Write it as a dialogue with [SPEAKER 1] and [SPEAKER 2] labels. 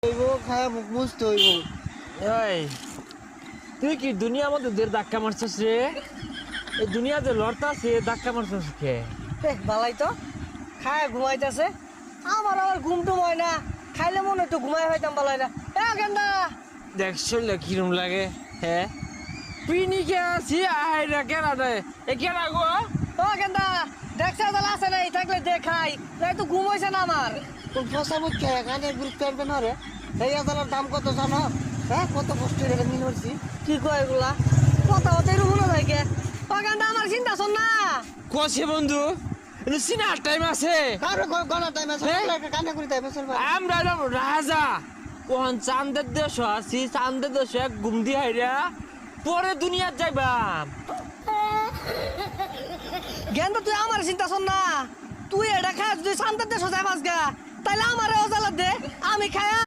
[SPEAKER 1] হইব খায়া মুখ মুছতে হইব।
[SPEAKER 2] এই তুই কি দুনিয়ার মধ্যে দের ধাক্কা মারছস রে? এই দুনিয়া যে লড়তাছে ধাক্কা মারছস কে?
[SPEAKER 1] বালাই তো খায় ঘুমাইতেছে, আমার আবার ঘুম টুম হয় না, খাইলে মনে একটু ঘুমাই হইতাম বালাই না। গেন্দা
[SPEAKER 2] দেখ শরীরে কিরম লাগে, হ্যাঁ পিনিকে আছি আহাইরা কেনা দেয় এ কেনা গো?
[SPEAKER 1] গেন্দা দেখছে তাহলে আছে নাই থাকলে দেখাই তো ঘুম হয়েছে না আমার। কোন ফসা মুখে এখানে গুরুত্ব করবে না রে। এই আদালার দাম কত জানো? কত কষ্ট করে মিল করছি। কি কয় এগুলা কথা হতে রুহুনো থাকে। গেন্দা আমার চিন্তা শোন না।
[SPEAKER 2] কষে বন্ধু সিনার টাইম আছে,
[SPEAKER 1] কারো গণা টাইম আছে, কানে করি টাইম আছে।
[SPEAKER 2] আমরা হলাম রাজা, কোন চান্দের দেশ আছি, চান্দের দেশে ঘুম দি হাইরা পরে দুনিয়ার যাইবাম।
[SPEAKER 1] গেন্দা তুই আমার চিন্তা শোন না, তুই এটা খাস, তুই শান্তার দেশ যাই মাস গা, তাইলে আমার অজালা দে আমি খায়া